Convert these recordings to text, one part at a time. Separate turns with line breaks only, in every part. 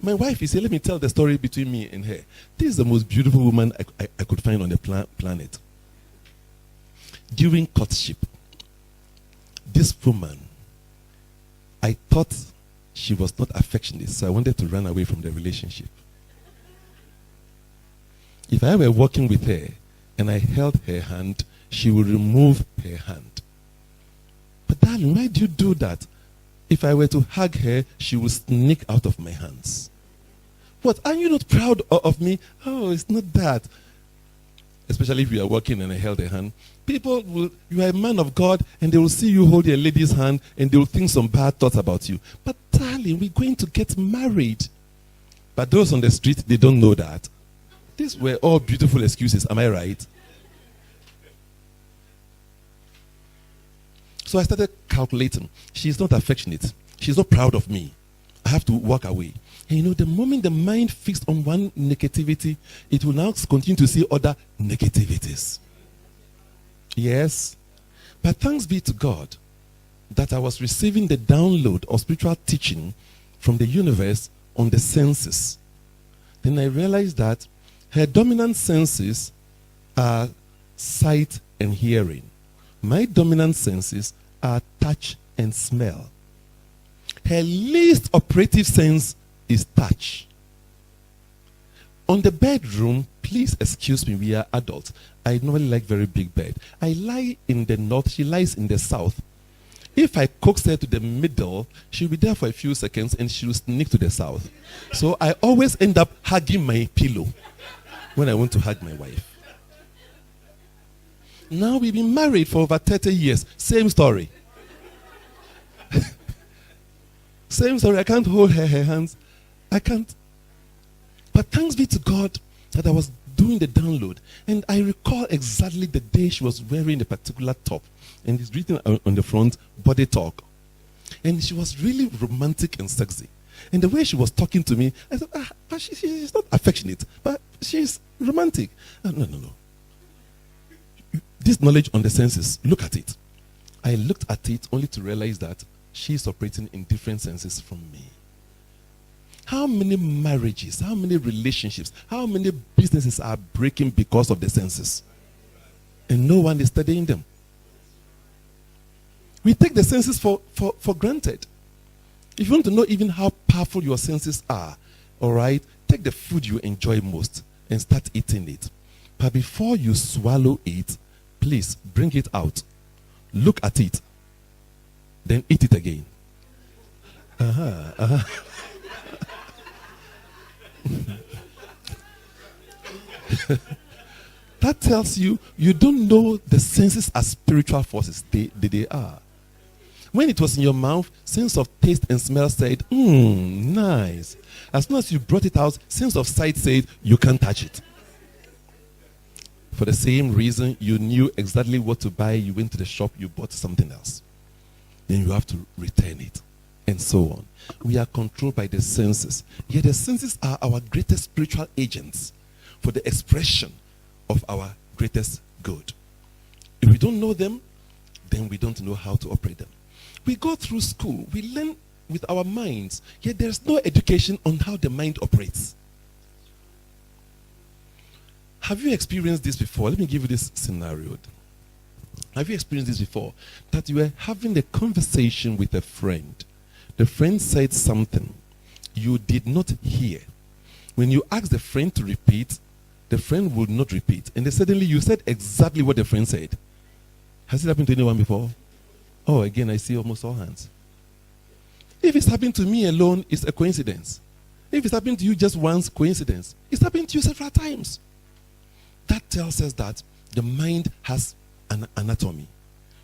My wife, let me tell the story between me and her. This is the most beautiful woman I could find on the planet. During courtship, this woman, I thought she was not affectionate, so I wanted to run away from the relationship. If I were walking with her and I held her hand, she would remove her hand. But darling, why do you do that? If I were to hug her, she would sneak out of my hands. What, are you not proud of me? Oh, it's not that. Especially if you are walking and I held her hand. People will, you are a man of God, and they will see you hold a lady's hand, and they will think some bad thoughts about you. But darling, we're going to get married. But those on the street, they don't know that. These were all beautiful excuses, am I right? So I started calculating. She's not affectionate. She's not proud of me. I have to walk away. And the moment the mind fixed on one negativity, it will now continue to see other negativities. Yes. But thanks be to God that I was receiving the download of spiritual teaching from the universe on the senses. Then I realized that her dominant senses are sight and hearing. My dominant senses are touch and smell. Her least operative sense is touch. On the bedroom, please excuse me, we are adults. I normally like very big bed. I lie in the north, she lies in the south. If I coax her to the middle, she'll be there for a few seconds and she'll sneak to the south. So I always end up hugging my pillow when I want to hug my wife. Now we've been married for over 30 years. Same story. Same story. I can't hold her hands. I can't. But thanks be to God that I was doing the download. And I recall exactly the day she was wearing a particular top. And it's written on the front, body talk. And she was really romantic and sexy. And the way she was talking to me, I thought, but she's not affectionate, but she's romantic. No. This knowledge on the senses, look at it. I looked at it only to realize that she's operating in different senses from me. How many marriages, how many relationships, how many businesses are breaking because of the senses? And no one is studying them. We take the senses for granted. If you want to know even how powerful your senses are, all right, take the food you enjoy most and start eating it. But before you swallow it, please bring it out. Look at it. Then eat it again. That tells you don't know the senses as spiritual forces. They are. When it was in your mouth, sense of taste and smell said, nice. As soon as you brought it out, sense of sight said, you can't touch it. For the same reason, you knew exactly what to buy. You went to the shop, you bought something else. Then you have to return it, and so on. We are controlled by the senses. Yet the senses are our greatest spiritual agents for the expression of our greatest good. If we don't know them, then we don't know how to operate them. We go through school, we learn with our minds, yet there's no education on how the mind operates. Have you experienced this before? Let me give you this scenario. Have you experienced this before? That you were having a conversation with a friend. The friend said something you did not hear. When you ask the friend to repeat, the friend would not repeat. And then suddenly you said exactly what the friend said. Has it happened to anyone before? Oh, again, I see almost all hands. If it's happened to me alone, it's a coincidence. If it's happened to you just once, coincidence. It's happened to you several times. That tells us that the mind has an anatomy.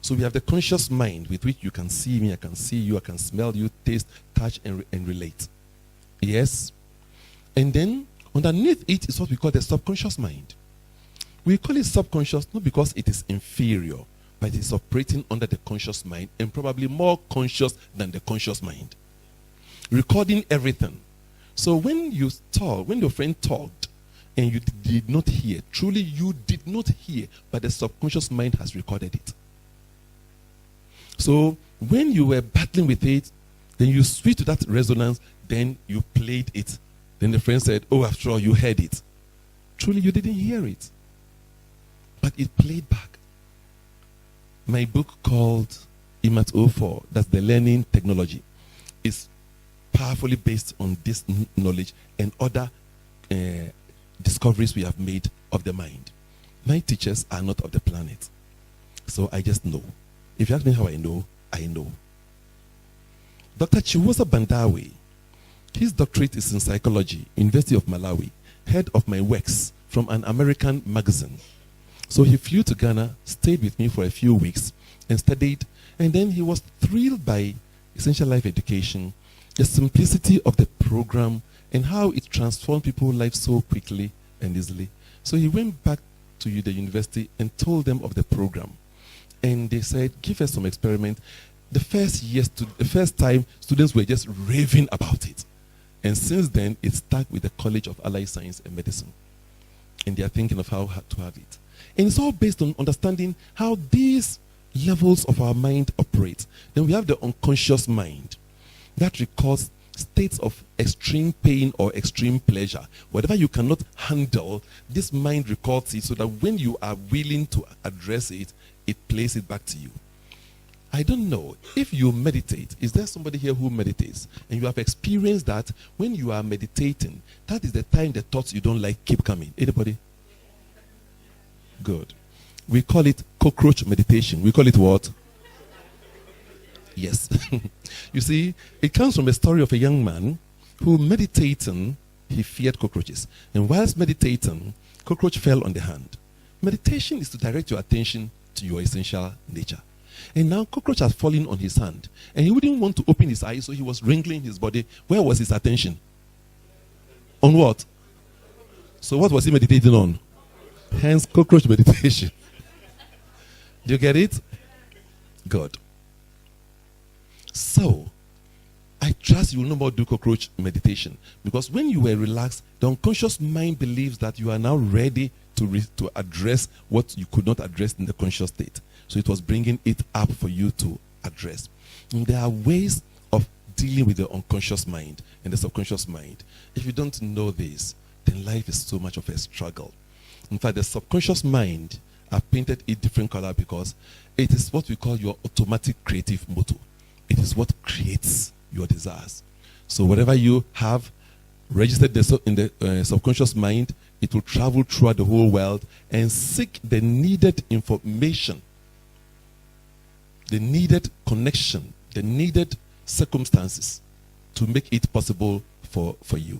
So we have the conscious mind with which you can see me, I can see you, I can smell you, taste, touch, and relate. Yes? And then underneath it is what we call the subconscious mind. We call it subconscious not because it is inferior, but it is operating under the conscious mind and probably more conscious than the conscious mind. Recording everything. So when you talk, when your friend talked and you did not hear, truly you did not hear, but the subconscious mind has recorded it. So when you were battling with it, then you switch to that resonance, then you played it Then the friend said, oh, after all, you heard it. Truly, you didn't hear it. But it played back. My book called IMAT 04, that's the learning technology, is powerfully based on this knowledge and other discoveries we have made of the mind. My teachers are not of the planet. So I just know. If you ask me how I know, I know. Dr. Chiwosa Bandawe, his doctorate is in psychology, University of Malawi, heard of my works from an American magazine. So he flew to Ghana, stayed with me for a few weeks, and studied. And then he was thrilled by Essential Life Education, the simplicity of the program, and how it transformed people's lives so quickly and easily. So he went back to the university and told them of the program. And they said, give us some experiment. The first time, students were just raving about it. And since then, it stuck with the College of Allied Science and Medicine. And they are thinking of how to have it. And it's all based on understanding how these levels of our mind operate. Then we have the unconscious mind that records states of extreme pain or extreme pleasure. Whatever you cannot handle, this mind records it so that when you are willing to address it, it plays it back to you. I don't know if you meditate. Is there somebody here who meditates? And you have experienced that when you are meditating, that is the time the thoughts you don't like keep coming. Anybody? Good. We call it cockroach meditation. We call it what? Yes. You see, it comes from a story of a young man who meditating, he feared cockroaches. And whilst meditating, cockroach fell on the hand. Meditation is to direct your attention to your essential nature. And now cockroach has fallen on his hand. And he wouldn't want to open his eyes, so he was wriggling his body. Where was his attention? On what? So what was he meditating on? Hence, cockroach meditation. Do you get it? Good. So, I trust you will no more do cockroach meditation. Because when you were relaxed, the unconscious mind believes that you are now ready to address what you could not address in the conscious state. So it was bringing it up for you to address. And there are ways of dealing with the unconscious mind and the subconscious mind. If you don't know this, then life is so much of a struggle. In fact, the subconscious mind are painted in different color because it is what we call your automatic creative motor. It is what creates your desires. So whatever you have registered in the subconscious mind, it will travel throughout the whole world and seek the needed information, the needed connection, the needed circumstances to make it possible for you.